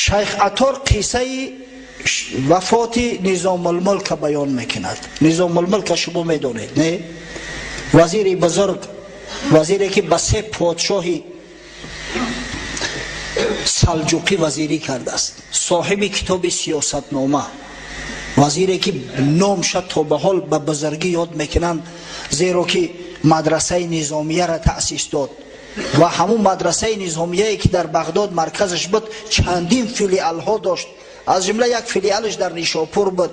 شیخ عطار قصه وفات نظام الملک بیان میکند. نظام الملک شما میدونید نه؟ وزیر بزرگ، وزیری که به 3 پادشاهی سلجوقی وزیری کرده است، صاحب کتاب سیاست نامه، وزیری که نامش تا به حال به بزرگی یاد میکنند، زیرا که مدرسه نظامیه را تأسیس داد و همون مدرسه نظامیه که در بغداد مرکزش بود چندین فیلیال ها داشت، از جمله یک فیلیالش در نیشاپور بود.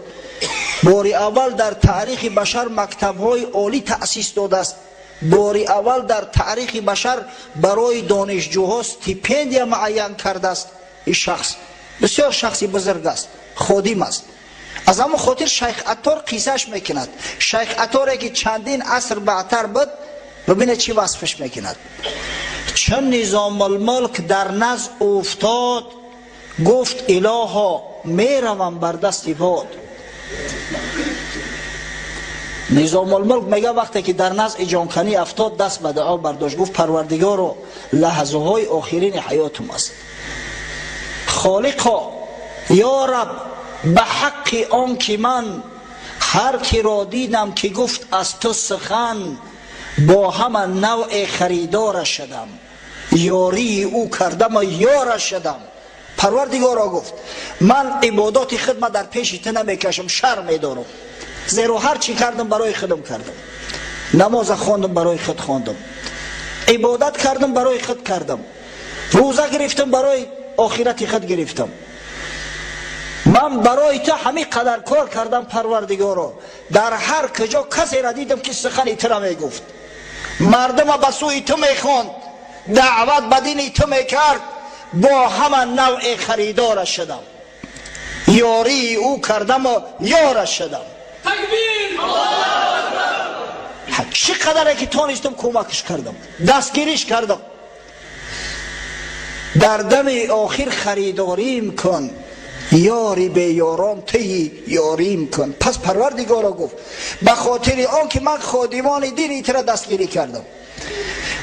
باری اول در تاریخ بشر مکتب های عالی تأسیس داده است. باری اول در تاریخ بشر برای دانشجوها استیپندیا معین کرده است. این شخص بسیار شخصی بزرگ است، خادم است. از همون خاطر شیخ عطار قیسش میکند. شیخ عطاری که چندین عصر بعدتر بود، ببینید چی وصفش میکند. چون نظام الملک در نزد افتاد، گفت الها میروم بر دست باد. نظام الملک میگه وقتی که در نزد جانکنی افتاد، دست به دعا برداشت، گفت پروردگارا لحظه های آخرین حیاتم است. خالقا یا رب، به حق آن که من هر کی را دیدم که گفت از تو سخن، با همه نوع خریدار شدم، یاری او کردم و یار شدم. پروردگارا گفت من عبادات خدمت در پیش تو نمیکشم، شرم میدارم، زیرا هر چی کردم برای خودم کردم. نماز خواندم برای خود خواندم، عبادت کردم برای خود کردم، روزه گرفتم برای آخرت خود گرفتم. من برای تو همین قدر کار کردم پروردگارا. در هر کجا کسی را دیدم که سخن تو را میگفت، مردم به سوی تو میخواند، دعوت به دین تو میکرد، با همه نوع خریدار شدم، یاری او کردم و یار شدم. تکبیر! چقدر که تانستم کمکش کردم، دستگیریش کردم. در دم آخر خریداریم کن، یاری به یاران تی یاریم کن. پس پروردگارا گفت به خاطر آن که من خادمان دین تو را دستگیری کردم،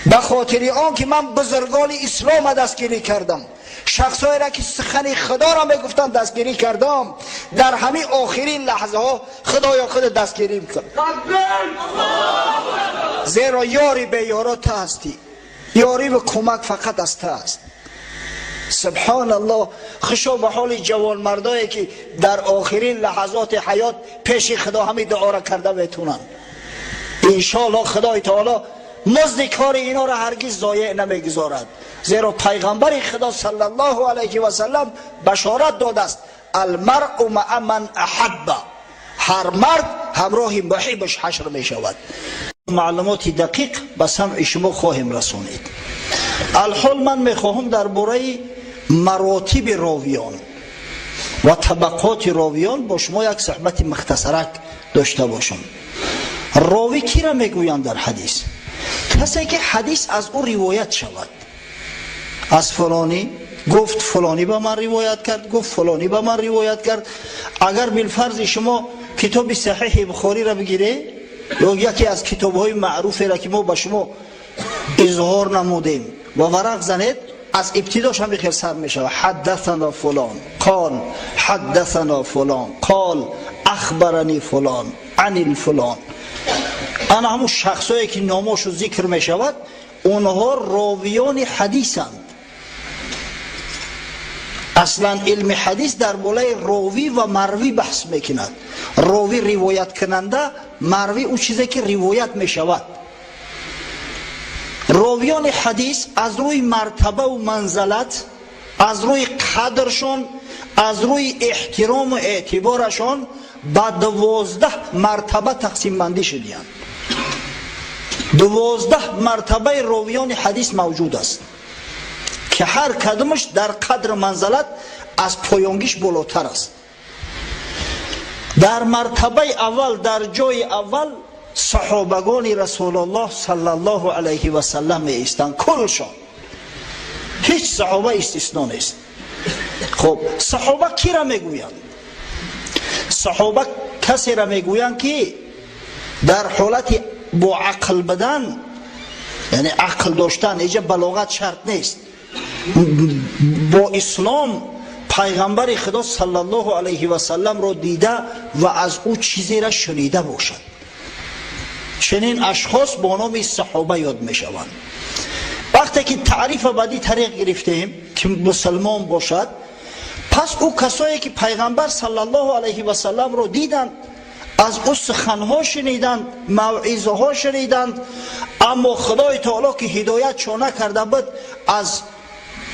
به خاطر آن که من بزرگان اسلام دستگیری کردم، شخصایی را که سخن خدا را میگفتن دستگیری کردم، در همین آخرین لحظه ها خدایا خود دستگیری میکن. زیرا یاری به یارا تو هستی، یاری به کمک فقط از تو است. سبحان الله. خشو به حال جوان مردایی که در آخرین لحظات حیات پیش خدا همین دعا را کرده میتونن. انشاءالله خدای تعالی مزد کار اینا را هرگز ضایع نمیگذارد، زیرا پیغمبر خدا صلی الله علیه و سلم بشارت داده است المرء مع من احب، هر مرد همراه محبش حشر می شود. معلومات دقیق به سمع شما خواهیم رسانید. الحال من میخواهم درباره مراتب راویان و طبقات راویان با شما یک صحبت مختصرک داشته باشم. راوی کی را میگویند در حدیث؟ کسی که حدیث از او روایت شود. از فلانی گفت فلانی به من روایت کرد، گفت فلانی به من روایت کرد. اگر بالفرض شما کتاب صحیح بخاری را بگیره یا یکی از کتاب‌های معروفی را که ما به شما اظهار نمودیم و ورق زنید، از ابتداش هم بخیر سر می شود حدثنا فلان قال حدثنا فلان قال اخبرنی فلان عن الفلان. انا همون شخصایی که ناماشو ذکر می شود اونها راویان حدیثند. اصلا علم حدیث در بالای راوی و مروی بحث میکند. راوی روایت کننده، مروی اون چیزی که روایت می شود. راویان حدیث از روی مرتبه و منزلت، از روی قدرشون، از روی احترام و اعتبارشون به 12 مرتبه تقسیم بندی شدیند. 12 مرتبه راویان حدیث موجود است که هر کدومش در قدر منزلت از پایانگیش بالاتر است. در مرتبه اول، در جای اول صحابگان رسول الله صلی الله علیه و سلم ایستند، کلشان، هیچ صحابه استثنا نیست. خب صحابه کی را میگویند؟ صحابه کسی را میگویند که در حالت با عقل بدن، یعنی عقل داشتن، اینجا بلاغت شرط نیست، با اسلام پیغمبر خدا صلی الله علیه و سلم رو دیده و از او چیزی را شنیده باشد. چنین اشخاص با نام صحابه یاد می شوند. وقتی که تعریف بعدی طریق گرفتیم که مسلمان باشد، پس او کسایی که پیغمبر صلی الله علیه و سلم رو دیدند، از او سخنها شنیدند، موعظه ها شنیدند، اما خدای تعالی که هدایت چون نکرده بود، از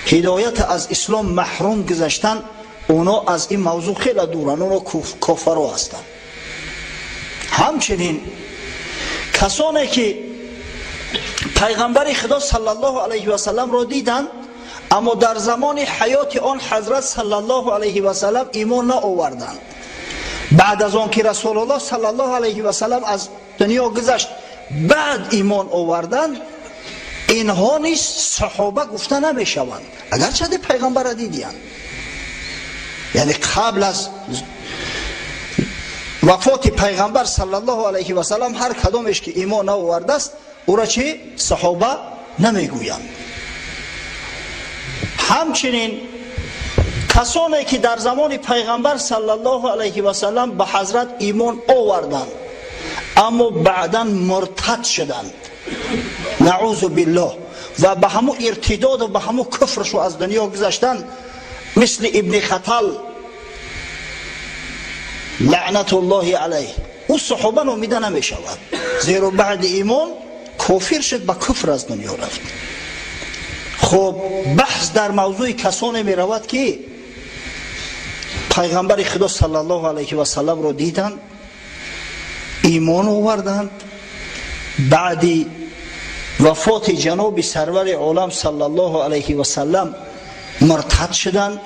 هدایت از اسلام محروم گذاشتند. اونا از این موضوع خیلی دورن، اونا کافرها هستند. همچنین کسانی که پیغمبر خدا صلی الله علیه و سلم را دیدند اما در زمان حیات آن حضرت صلی الله علیه و سلم ایمان نآوردند، بعد از آن که رسول الله صلی الله علیه و سلم از دنیا گذشت بعد ایمان آوردند، اینها نیز صحابه گفته نمی شوند اگرچه پیغمبر را دیدند. یعنی قبل از وفات پیغمبر صلی الله علیه و سلم هر کدامش که ایمان آورده است او را چه صحابه نمیگویند. همچنین کسانی که در زمان پیغمبر صلی الله علیه و سلم به حضرت ایمان آوردند اما بعدا مرتد شدند، نعوذ بالله، و به همون ارتداد و به همون کفرش از دنیا گذشتند، مثل ابن خطل لعنت الله علیه، او صحابه نامیده نمی شود، زیرا بعد ایمان کافر شد، به کفر از دنیا رفت. خب بحث در موضوع کسانی می رود که پیغمبر خدا صلی الله علیه و سلم رو دیدند، ایمان آوردند، بعد وفات جناب سرور عالم صلی الله علیه و سلم مرتد شدند،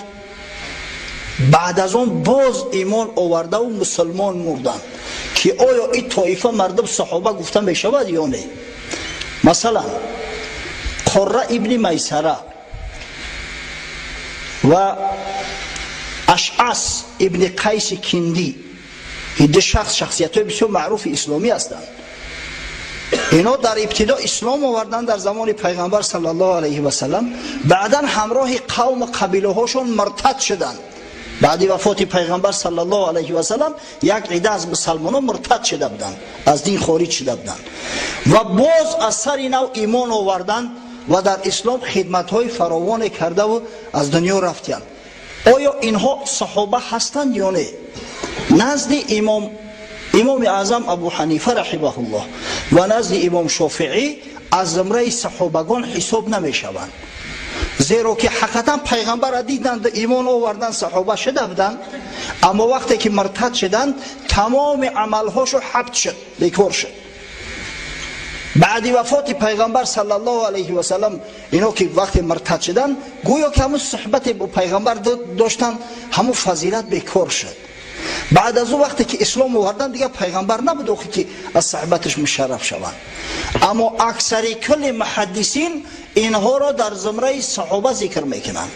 بعد از اون باز ایمان آورده و مسلمان مردند. که آیا این طایفه مردم صحابه گفته می شود یا نه؟ مثلا قره ابن میسره و اشعث ابن قیس کندی، این دو شخصیت های بسیار معروف اسلامی هستند. اینا در ابتدا اسلام آوردن در زمان پیغمبر صلی الله علیه و سلم، بعدا همراه قوم و قبیله هاشون مرتد شدند. بعد وفات پیغمبر صلی الله علیه و سلم یک عده از مسلمانان مرتد شده بودند، از دین خارج شده بودند و باز از سر نو ایمان آوردند و در اسلام خدمت های فراوان کرده و از دنیا رفتند. آیا اینها صحابه هستند یا نه؟ نزد امام اعظم ابو حنیفه رحمه الله و نزد امام شافعی از زمره صحابگان حساب نمی شوند، زیرا که حقیقتا پیغمبر را دیدند، ایمان آوردن، صحابه شده بودند، اما وقتی که مرتد شدند تمام عملهاشو حبط شد، بیکار شد. بعد وفات پیغمبر صلی الله علیه و سلم اینا که وقتی مرتد شدند گویا که همون صحبت با پیغمبر داشتن، همون فضیلت بیکار شد. بعد از اون وقتی که اسلام آوردن دیگه پیغمبر نبود که از صحبتش مشرف شوند. اما اکثر کل محدثین اینها را در زمره صحابه ذکر میکنند.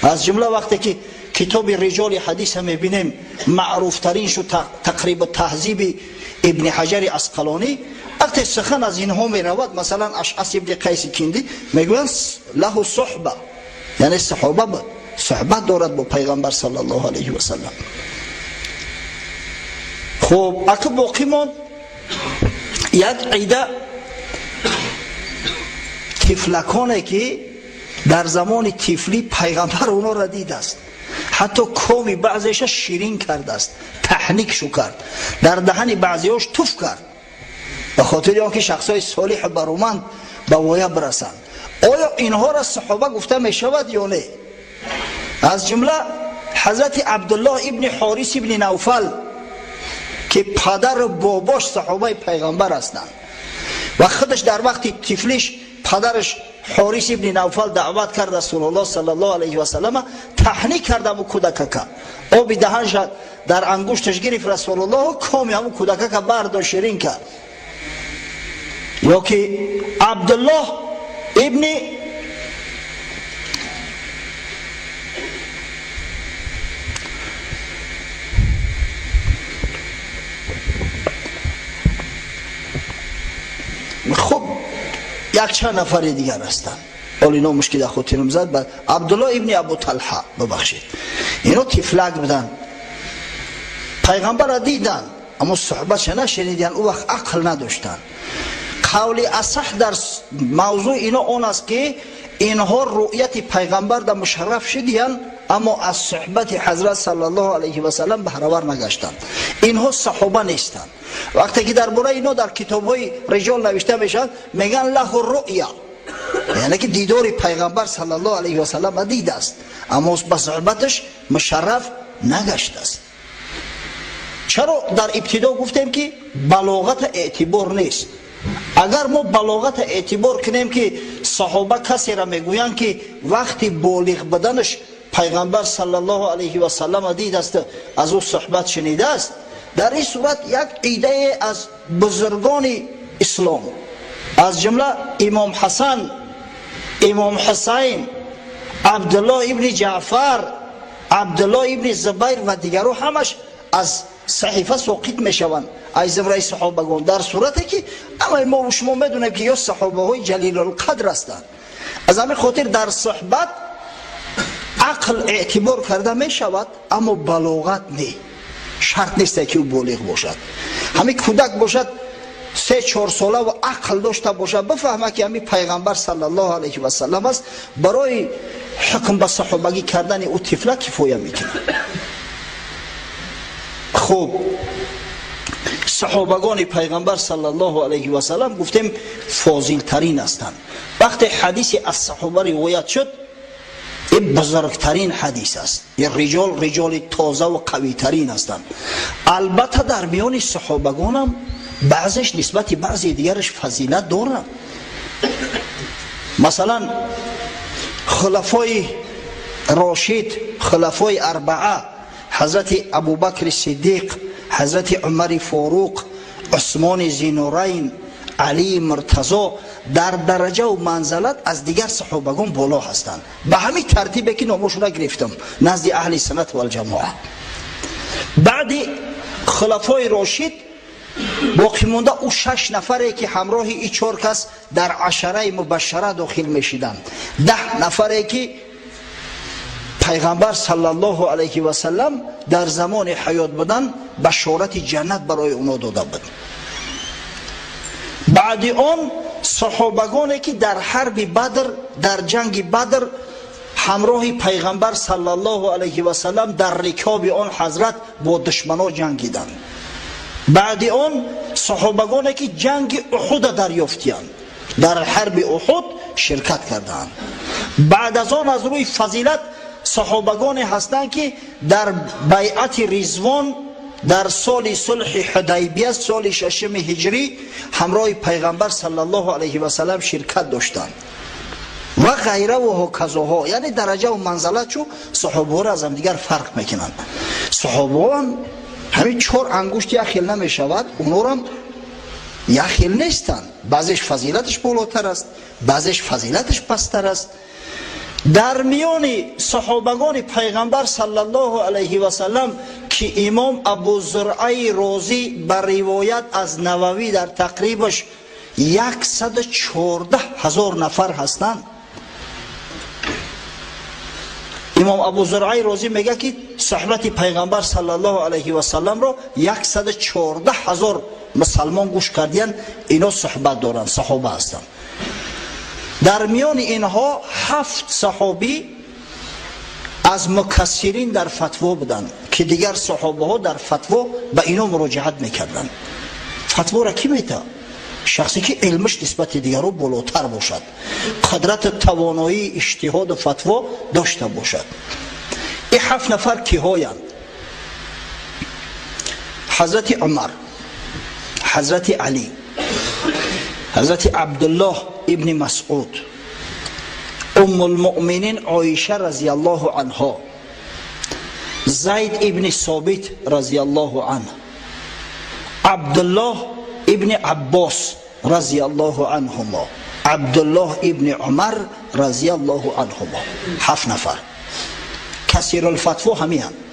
از جمله وقتی که کتاب رجال حدیث هم میبینیم معروف ترین شو تقریب التهذیب ابن حجر عسقلانی، وقتی سخن از اینها میرود، مثلا اشعث ابن قیس کندی میگویند له صحبه، یعنی صحابه بود، صحبت دارد با پیغمبر صلی الله علیه و سلم. خب اگه باقی ماند یک عده طفلکانه که در زمان طفلی پیغمبر اونا را دیده است، حتی کامی بعضیش شیرین کرده است، تحنیک شو کرد، در دهن بعضیاش توف کرد، به خاطر آنکه شخصای صالح برومند به وایه برسند. آیا اینها را صحابه گفته می شود یا نه؟ از جمله حضرت عبدالله ابن حارث ابن نوفل که پدر و باباش صحابه پیغمبر هستند و خودش در وقت طفلیش پدرش حارث ابن نوفل دعوت کرد رسول الله صلی الله علیه و سلم، تحنیک کرد و کودکک آب دهنش در انگشتش گرفت رسول الله، کامی همون کودکک برداشت شیرین کرد. یا که عبدالله ابن خب یک چند نفر دیگر هستند، حالی نامش که در خاطرم زد، عبدالله ابن ابو طلحه، ببخشید، اینا تفلک بودن، پیغمبر را دیدن اما صحبتش نشنیدن، او وقت عقل نداشتن. قول اصح در موضوع اینا اون است که اینها رؤیت پیغمبر در مشرف شدیان اما از صحبت حضرت صلی الله علیه و سلم بهره‌ور نگشتند. اینها صحابه نیستند. وقتی که درباره اینا در کتاب‌های رجال نوشته میشن میگن له الرؤیا، یعنی که دیدار پیغمبر صلی الله علیه و سلم دیده است اما به صحبتش مشرف نگشته است. چرا در ابتدا گفتیم که بلاغت اعتبار نیست؟ اگر ما بلاغت اعتبار کنیم که صحابه کسی را میگویند که وقتی بالغ بدنش پیغمبر صلی الله علیه و سلم دید است، از او صحبت شنیده است، در این صورت یک ایده از بزرگان اسلام از جمله امام حسن، امام حسین، عبدالله ابن جعفر، عبدالله ابن زبیر و دیگرها همش از صحیفه ساقط میشوند از زمره صحابگان، در صورتی که اما ما و شما میدونیم که یا صحابه های جلیل القدر هستند. از همین خاطر در صحبت عقل اعتبار کرده می شود اما بلاغت نه، شرط نیست که او بالغ باشد. همین کودک باشد 3-4 ساله و عقل داشته باشد بفهمه که همین پیغمبر صلی الله علیه و سلم است، برای حکم به صحابگی کردن او طفل کفایه میکنه. خوب، صحابگان پیغمبر صلی الله علیه و سلم گفتیم فاضل ترین هستند. وقتی حدیث از صحابه روایت شد این بزرگترین حدیث است، این رجال تازه و قوی ترین هستند. البته در میان صحابگان هم بعضش نسبت بعضی دیگرش فضیلت دارند. مثلا خلفای راشد، خلفای اربعه، حضرت ابوبکر صدیق، حضرت عمر فاروق، عثمان ذوالنورین، علی مرتضی در درجه و منزلت از دیگر صحابگان بالا هستند. به همین ترتیبی که نامشون را گرفتم نزد اهل سنت و الجماعه. بعد خلفای راشد باقی مونده او 6 نفری که همراه این 4 کس در عشره مبشره داخل میشدند، 10 نفری که پیغمبر صلی الله علیه و سلم در زمان حیات بودن بشارت جنت برای اونا داده بود. بعد آن صحابگانی که در حرب بدر، در جنگ بدر همراه پیغمبر صلی الله علیه و سلم در رکاب آن حضرت با دشمنا جنگیدند. بعد آن صحابگانی که جنگ احد دریافتند، در حرب احد شرکت کردند. بعد از آن از روی فضیلت صحابگانی هستند که در بیعت رضوان در سال صلح حدیبیه سال 6 هجری همراه پیغمبر صلی الله علیه و سلم شرکت داشتند و غیره و هکذاها. یعنی درجه و منزلتشو صحابه را از هم دیگر فرق میکنند. صحابه هم همین 4 انگشت یک خیل نمی شود، اونا هم یک خیل نیستند. بعضش فضیلتش بالاتر است، بعضش فضیلتش پستر است. در میان صحابگان پیغمبر صلی الله علیه و سلم که امام ابو زرعه رازی بر روایت از نووی در تقریبش 114,000 نفر هستند. امام ابو زرعه رازی میگه که صحبت پیغمبر صلی الله علیه و سلم رو 114,000 مسلمان گوش کردین، اینا صحبت دارن، صحابه هستند. در میان اینها 7 صحابی از مکثرین در فتوا بودند که دیگر صحابه ها در فتوا به اینا مراجعت میکردند. فتوا را کی میده؟ شخصی که علمش نسبت دیگران بالاتر باشد، قدرت توانایی اجتهاد و فتوا داشته باشد. این 7 نفر کی هایند؟ حضرت عمر، حضرت علی، حضرت عبدالله ابن مسعود، ام المؤمنین عایشه رضی الله عنها، زید ابن ثابت رضی الله عنه، عبدالله ابن عباس رضی الله عنهما، عبدالله ابن عمر رضی الله عنهما. 7 نفر کثیر الفتوا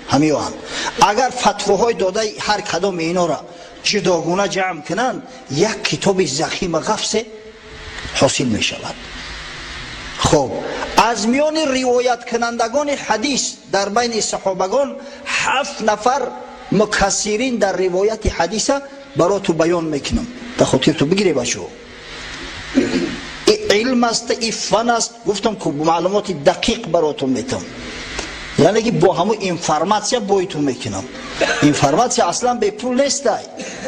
همیان. اگر فتواهای داده هر کدام اینا را جداگونه جمع کنند یک کتاب ضخیم غفص حاصل می شود. خب از میان روایت کنندگان حدیث در بین صحابگان 7 نفر مکثرین در روایت حدیث برای تو بیان میکنم، به خاطر تو بگیری بچو. این علم است، این فن است، گفتم که معلومات دقیق براتون میتونم، یعنی که با همون اینفرماسیا بایتون میکنم. اینفرماسیا اصلا به پول نیست،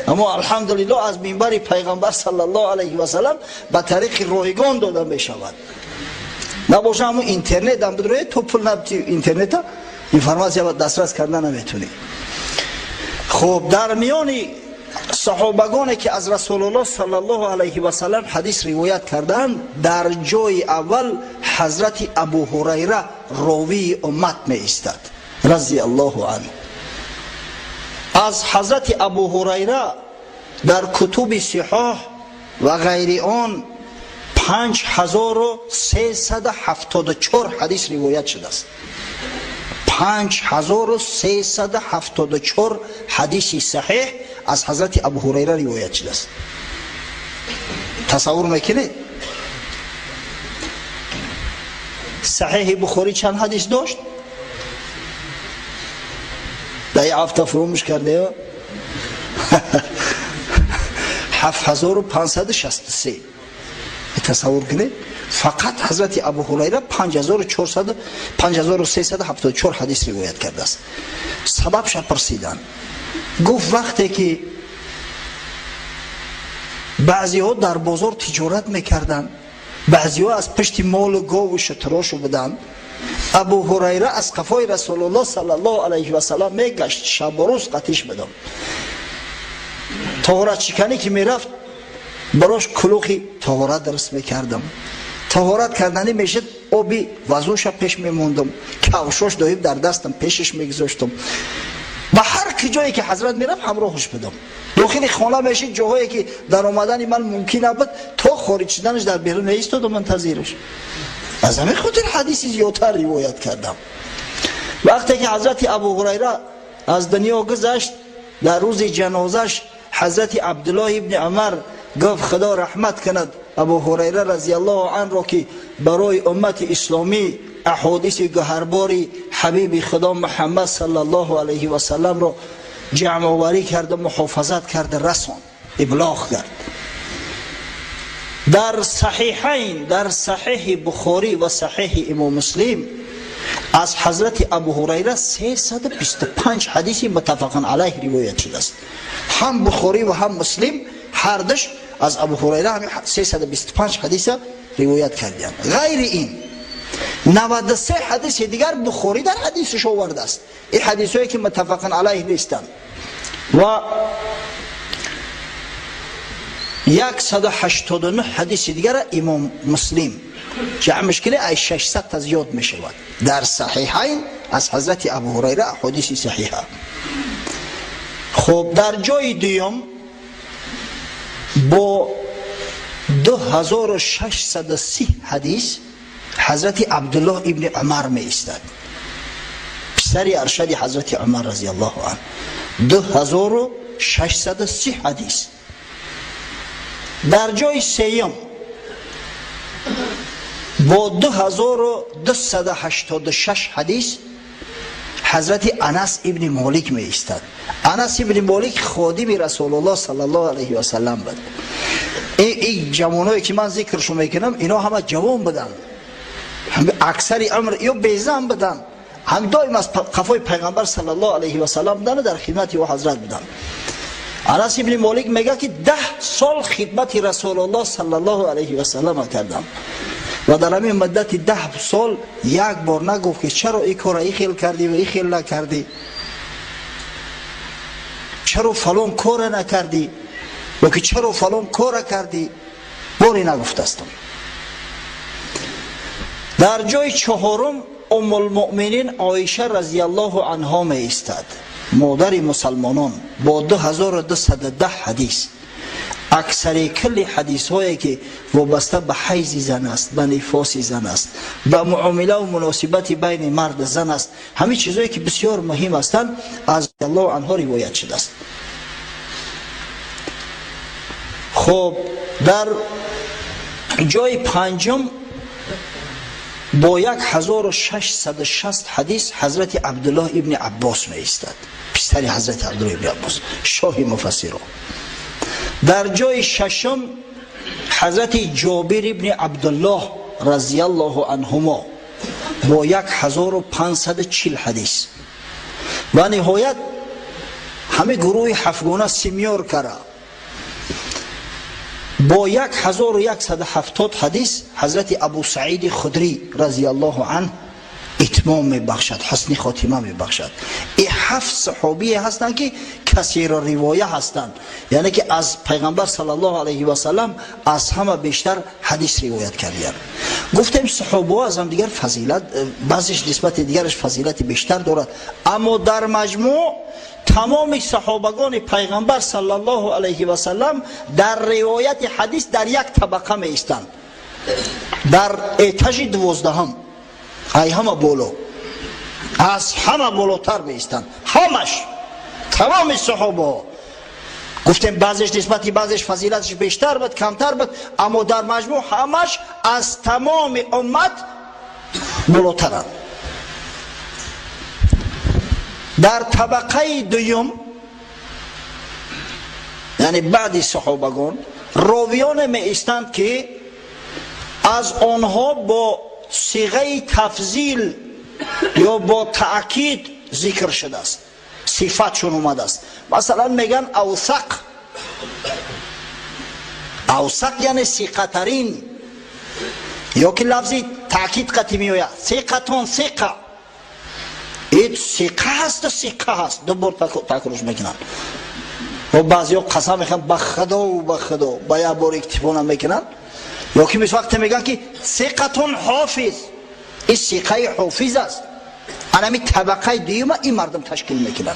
اما الحمدلله از منبر پیغمبر صلی الله علیه و سلم به طریق رایگان داده میشود. نباشه همون اینترنت هم بدروی تو پول نبتی اینترنت ها اینفرماسیا دسترس کردن نمیتونی. خب در میان صحابگانی که از رسول الله صلی الله علیه و سلم حدیث روایت کردند، در جای اول حضرت ابو هریره راوی امت می ایستد رضی الله عنه. از حضرت ابو هریره در کتب صحاح و غیر آن 5374 حدیث روایت شده است. 5374 حدیث صحیح از حضرت ابو هریره روایت شده است. تصور میکنید؟ صحیح بخاری چند حدیث داشت؟ در یه هفته فراموش کرده 7563. تصور کنید فقط حضرت ابو هریره 5374 حدیث روایت کرده است. سببش پرسیدن، گفت وقتی که بعضی ها در بازار تجارت میکردن، بعضی ها از پشت مال و گاو و شتراشو بدن، ابو هریره از قفای رسول الله صلی الله علیه و سلم میگشت شب و روز قطیش بدم. طهارت شکنی که میرفت براش کلوخی طهارت درست میکردم. طهارت کردنی میشد آبی وضوش پیش میموندم، کفشاش دایب در دستم پیشش میگذاشتم. به هر جایی که حضرت میرفت همراهش بدم. داخل خانه میشید جاهایی که در آمدن من ممکن نبود تا خارج شدنش در بیرون ایستاد و منتظرش. از همین خاطر حدیثی زیادتر روایت کردم. وقتی که حضرت ابو هریره از دنیا گذشت، در روز جنازش حضرت عبدالله ابن عمر گفت خدا رحمت کند ابو هریره رضی الله عنه را که برای امت اسلامی احادیث گوهرباری حبیب خدا محمد صلی الله علیه و سلم را جمع آوری کرده، محافظت کرده، رسان ابلاغ کرد. در صحیحین، در صحیح بخاری و صحیح امام مسلم از حضرت ابو هریره 325 حدیث متفق علیه روایت شده است. هم بخاری و هم مسلم هر دوش از ابو هریره هم 325 حدیث روایت کردند. غیر این 93 حدیث دیگر بخاری در حدیثش آورده است. این حدیثایی که متفق علیه نیستند. و 189 حدیث دیگر امام مسلم جمعش کنه ای 600 تا زیاد می شود. در صحیحین از حضرت ابو هریره حدیث صحیحه. خب در جای دوم با 2630 حدیث حضرت عبدالله ابن عمر می ایستد، پسر ارشد حضرت عمر رضی الله عنه. 2630 حدیث. در جای سوم با 2286 حدیث حضرت انس ابن مالک می ایستد. انس ابن مالک خادم رسول الله صلی الله علیه و سلم بود. این جوانایی که من ذکرشو میکنم اینا همه جوان بودن، اکثر عمر یا بیزن بودن، هم دائم از قفای پیغمبر صلی الله علیه و سلم بودن، در خدمت او حضرت بودن. انس ابن مالک میگه که 10 سال خدمت رسول الله صلی الله علیه و سلم کردم و در همین مدت 10 سال یک بار نگفت که چرا این کار ای خیل کردی و ای خیل نکردی، چرا فلان کار نکردی و که چرا فلان کار کردی، باری نگفت استم. در جای چهارم ام المؤمنین عایشه رضی الله عنها می ایستد، مادر مسلمانان، با 2210 حدیث. اکثر کل حدیث هایی که وابسته به حیض زن است، به نفاس زن است، به معامله و مناسبت بین مرد زن است، همه چیزهایی که بسیار مهم هستند از الله عنها روایت شده است. خب در جای پنجم با 1660 حدیث حضرت عبدالله ابن عباس می ایستد، پسر حضرت عبدالله ابن عباس شاه مفسران. در جای ششم حضرت جابر ابن عبدالله رضی الله عنهما با 1540 حدیث. و نهایت همه گروه هفتگانه سیمیار کرده با 1170 حدیث حضرت ابو سعید خدری رضی الله عنه اتمام میبخشد، حسن خاتمه میبخشد. این 7 صحابی هستند که کثیر روایه هستند، یعنی که از پیغمبر صلی الله علیه و سلم از همه بیشتر حدیث روایت کردند. گفتیم صحابه از هم دیگر فضیلت، بعضیش نسبت دیگرش فضیلت بیشتر دارد، اما در مجموع تمام صحابگان پیغمبر صلی الله علیه و سلم در روایت حدیث در یک طبقه می ایستند، در اتش 12ام، ای همه بالا، از همه بالاتر می ایستند، همش تمام صحابه. گفتیم بعضیش نسبتی بعضیش فضیلتش بیشتر بود کمتر بود، اما در مجموع همش از تمام امت بالاترند. در طبقه دوم، یعنی بعد صحابگان، راویان می ایستند که از آنها با صیغه تفضیل یا با تأکید ذکر شده است، صفتشون اومده است. مثلا میگن اوثق، اوثق یعنی ثقترین، یا که لفظی تأکید قطعی میآید، ثقتون ثقه، این ثقه هست و ثقه هست، دو بار تکرارش میکنن. و بعضی ها قسم میخوان به خدا و به خدا، با یک بار اکتفا نمیکنن. یا که مثل وقت میگن که ثقتون حافظ، این ثقه حافظ است. انمی طبقه دوم این مردم تشکیل میکنن.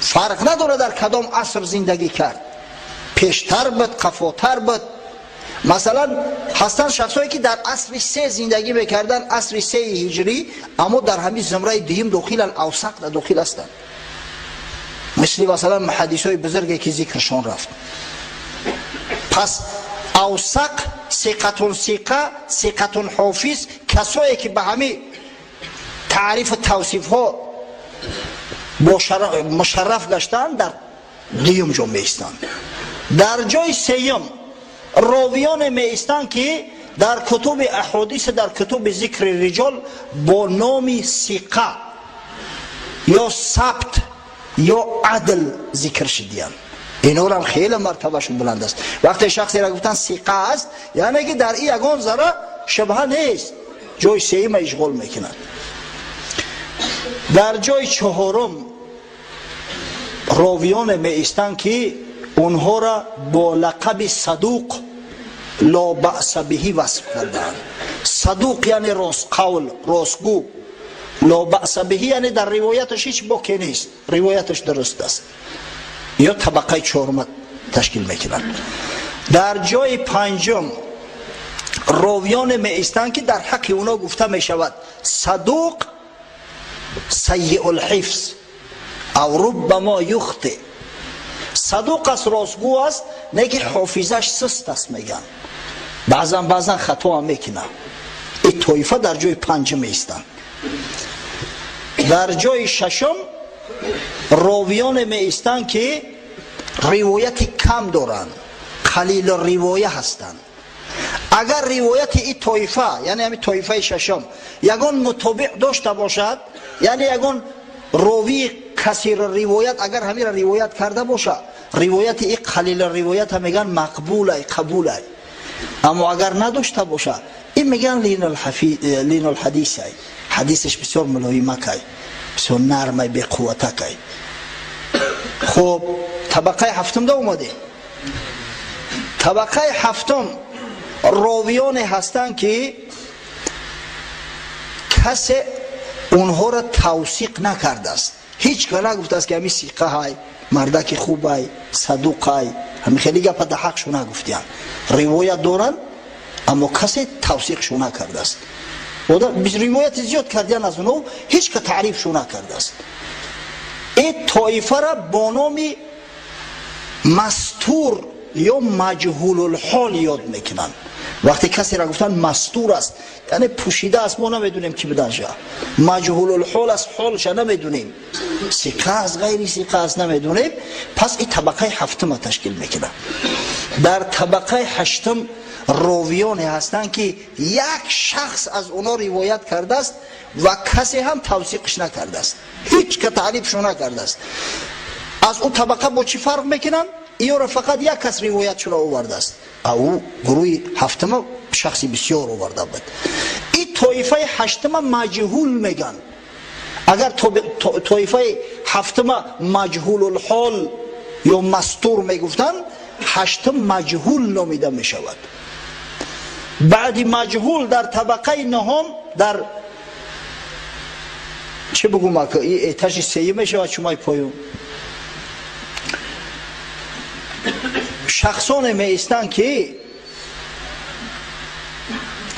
فرق نداره در کدام عصر زندگی کرد، پیشتر بود قفاتر بود. مثلا هستن شخصایی که در عصر 3 زندگی میکردن، عصر 3 هجری، اما در همین زمره دوم داخل اوثق داخل هستند. مثلا محدثای بزرگی که ذکرشان رفت. پس اوثق، ثقتون ثقه، ثقتون حافظ، کسایی که به همین تعریف و توصیف ها مشرف گشتن در دوم جا می ایستند. در جای سوم راویان می ایستند که در کتب احادیث، در کتب ذکر رجال با نام ثقه یا ثبت یا عدل ذکر شدیان. اینا را خیلی مرتبهشون بلند است. وقتی شخصی را گفتن ثقه است، یعنی که در این یگان ذره شبهه نیست، جای سوم اشغال میکنند. در جای چهارم راویان می ایستند که اونها را با لقب صدوق لا بأس به وصف کردند. صدوق یعنی راست قول، راستگو. لا بأس به یعنی در روایتش هیچ باکی نیست، روایتش درست است. یا طبقه چهارم تشکیل میکنند. در جای پنجم راویان می ایستند که در حق اونا گفته می شود صدوق سیء الحفظ او ربما یخطئ. صدوق است، راستگو است، نه که حافظش سست است میگن، بعضا خطا هم میکنه. این طایفه در جای پنجم ایستند. در جای ششم راویان می ایستند که روایت کم دارند، قلیل روایه هستند. اگر روایت این طایفه، یعنی همین طایفه ششم، یگان متابع داشته باشد، یعنی یگان راوی کثیر روایت اگر همین روایت کرده باشه، روایت این قلیل روایت هم میگن مقبوله، قبوله. اما اگر نداشته باشه، این میگن لین الحدیث، حدیثش بسیار ملایمه که، بسیار نرمه، به قوته که. خب طبقه هفتم دا اومده. طبقه هفتم راویان هستند که کسی اونها را توثیق نکرده است، هیچ که نگفته است که همین ثقه های، مردک خوب های، صدوق های، همین خیلی گپ در حق شو نگفتیان. روایت دارن اما کسی توثیق شو نکرده است. روایت زیاد کردن از اونها، هیچ که تعریف شو نکرده است. این طایفه را با نام مستور یا مجهول الحال یاد میکنن. وقتی کسی را گفتن مستور است یعنی پوشیده است، ما نمیدونیم کی بدن جا، مجهول الحال است، حالش نمیدونیم، ثقه است غیر ثقه است نمیدونیم. پس این طبقه هفتم تشکیل میکنه. در طبقه هشتم راویانی هستند که یک شخص از اونا روایت کرده است و کسی هم توثیقش نکرده است، هیچ که تعریفش نکرده است. از اون طبقه با چی فرق میکنن؟ ایو را فقط یک کس روایتش را آورده است، او گروه هفتم شخصی بسیار آورده بود. این طایفه هشتم مجهول میگن. اگر طایفه هفتم مجهول الحال یا مستور میگفتن، هشتم مجهول نامیده میشود. بعدی مجهول در طبقه نهم در چه بگم اکا این اتش سیه میشود شمای پایون. شخصان میستن که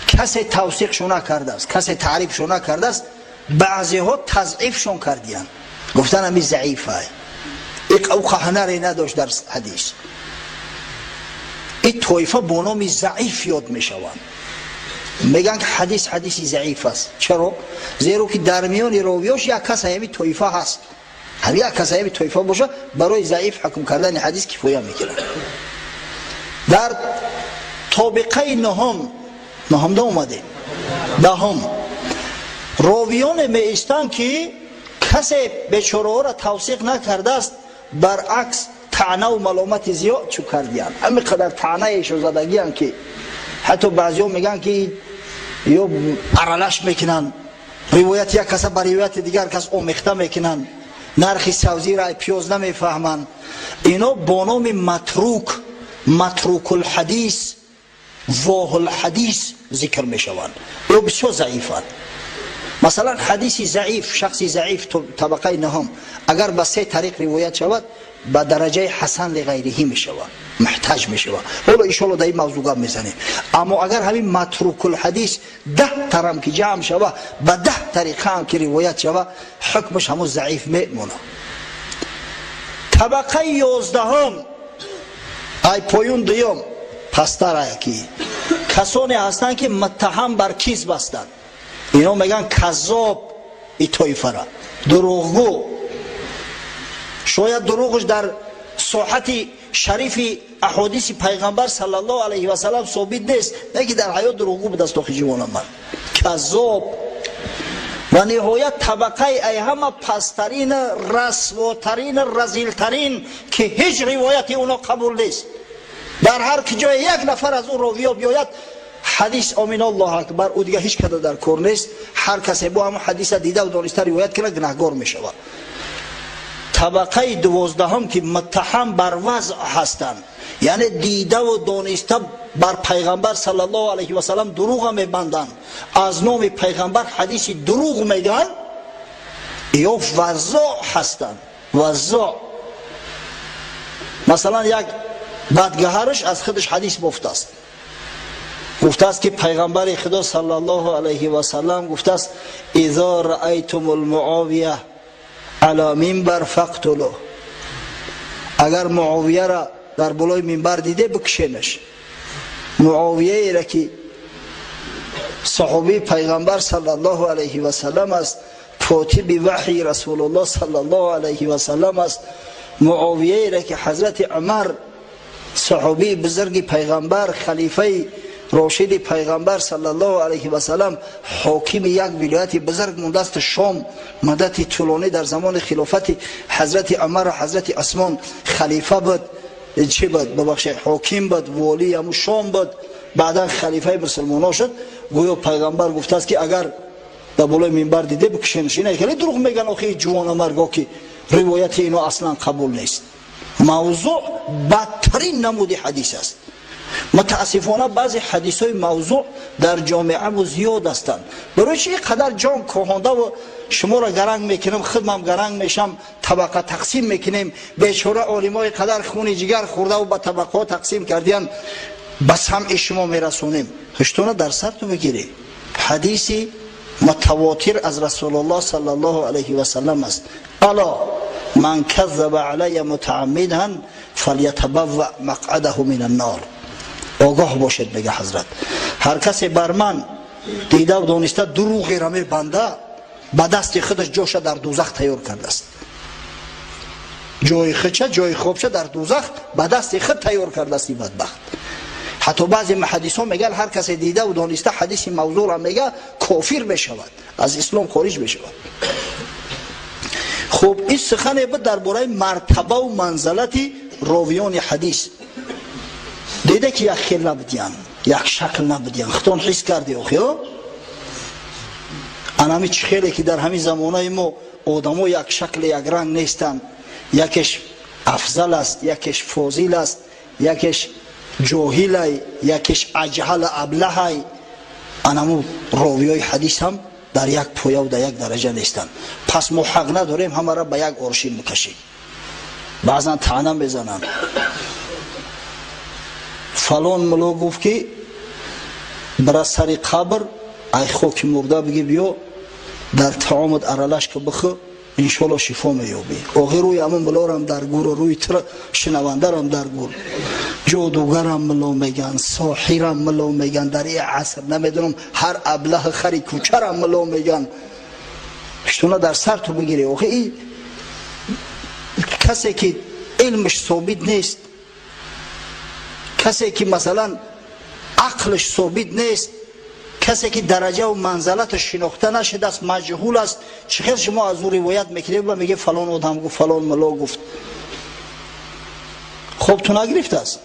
کسی توثیقشون نکرده است، کسی تعریفشون نکرده است، بعضی ها تضعیفشون کردیان، گفتن همی ضعیفه، او هنری نداشت در حدیث. این طایفه با نام ضعیف یاد میشوند، میگن که حدیث ضعیف است. چرا؟ زیرا که در میان راویاش یک کس همین طایفه هست، هر یک کس همین طایفه باشه برای ضعیف حکم کردن حدیث کفایه میکنه. در طبقه نهم دا اومده، دهم راویان میستن که کسی بیچاره ها را توثیق نکرده است، برعکس طعنه و ملامت زیاد چو کردیان. همین قدر طعنه زدگی هم که حتی بعضی ها میگن که یا ارالش میکنن، روایت یک کس بر روایت دیگر کس آمیخته میکنن، نرخی سبزی را پیاز نمیفهمن. اینا با نام متروک الحدیث، واه الحدیث ذکر میشوند. او بسیار ضعیفند. مثلا حدیثی ضعیف، شخصی ضعیف طبقه نهم اگر به 3 طریق روایت شود به درجه حسن لغیره میشود، محتاج میشود. حالا ان شاء الله در این موضوع میزنیم. اما اگر همین متروک الحدیث 10 طرم که جمع شود، به 10 طریقه هم که روایت شود، حکمش همون ضعیف میمونه. طبقه 11 ای پایون دوم پستر یکی کسانی هستند که متهم بر کذب هستند. اینا میگن کذاب، ای طایفه را دروغگو. شاید دروغش در صحت شریف احادیث پیغمبر صلی الله علیه و سلم ثابت نیست، نه که در حیات دروغگو به دست آخی جوان من کذاب. و نهایت طبقه ای همه پسترین، رسواترین، رزیلترین که هیچ روایتی اونا قبول نیست. در هر جای یک نفر از اون راوی بیاید حدیث آمین الله اکبر، او دیگه هیچ کده در کار نیست. هر کسی با همون حدیث دیده و دانسته روایت کنه گناهگار میشود. طبقه 12 که متهم بر وضع هستند، یعنی دیده و دانسته بر پیغمبر صلی الله علیه و سلم دروغ میبندند، از نام پیغمبر حدیث دروغ میگن، یا وضاع هستند. وضاع مثلا یک بدگهرش از خودش حدیث گفته است، گفته است که پیغمبر خدا صلی الله علیه و سلم گفته است اذا رأیتم المعاویه علی منبر فقتلوه، اگر معاویه را در بالای منبر دیده بکشینش. معاویه ای را که صحابی پیغمبر صلی الله علیه و سلم است، کاتب وحی رسول الله صلی الله علیه و سلم است. معاویه ای را که حضرت عمر صحابی بزرگ پیغمبر، خلیفه راشد پیغمبر صلی الله علیه و سلم، حاکم یک ولایت بزرگ مونده است شام، مدت طولانی در زمان خلافت حضرت عمر و حضرت عثمان خلیفه بود، چی بود ببخشید حاکم بود، والی همون شام بود، بعدا خلیفه مسلمانان شد. گویا پیغمبر گفته است که اگر در بالای منبر دیده بکشینش. اینا خیلی دروغ میگن آخه جوان مرگا که روایت اینو اصلا قبول نیست. موضوع بدترین نمود حدیث است. متاسفانه بعضی حدیث های موضوع در جامعه و زیاد هستند. برای چی قدر جام کهانده و شما را گرنگ میکنم، خودم گرنگ میشم، طبقه تقسیم میکنیم. بیچاره عالمای قدر خون جگر خورده و به طبقه تقسیم کردین، بس هم شما میرسونیم. خشتونه در سر تو بگیری. حدیثی متواتر از رسول الله صلی الله علیه و سلم است: الا من کذب علی متعمدا فلیتبوأ مقعده من النار. آگاه باشید بگه حضرت، هر کس بر من دیده و دانسته دروغی را میبنده به دست خودش جوش در دوزخ تیار کرده است. جای خودش جای خوبش در دوزخ به دست خود تیار کرده است. بدبخت. حتی بعضی محدثان میگن هر کس دیده و دانسته حدیث موضوع را میگه کافر بشود، از اسلام خارج بشود. خب این سخن بود درباره مرتبه و منزلت راویان حدیث. دیده که یک خیل نبودیان، یک شکل نبودیان، خودتون حس کردی آخی ها؟ انامی چه خیلی که در همین زمانه ما آدمو یک شکل یک رنگ نیستن، یکیش افضل است، یکیش فاضل است، یکیش جاهل، یکیش اجهل ابله. انامو راویای حدیث هم در یک پویه و در یک درجه نیستن. پس ما حق نداریم همه را به یک آرشین میکشیم. بعضا طعنه میزنن فلان ملا گفت که برای سر قبر ای خاک مرده بگی بیا در طعامت ارالش که بخو انشالله شفا میابی. آخر روی همون ملا هم در گور و روی تر شنونده هم در گور. جادوگر هم ملا میگن، ساحر هم ملا میگن، در این عصر نمیدونم هر ابله خری کوچر هم ملا میگن. پشتونه در سر تو بگیری. آخه این کسی که علمش ثابت نیست، کسی که مثلا عقلش ثابت نیست، کسی که درجه و منزلتش شناخته نشده است، مجهول است، چخیر شما از او روایت میکنید و میگه فلان آدم گفت، فلان ملا گفت. خب تو نگرفته است.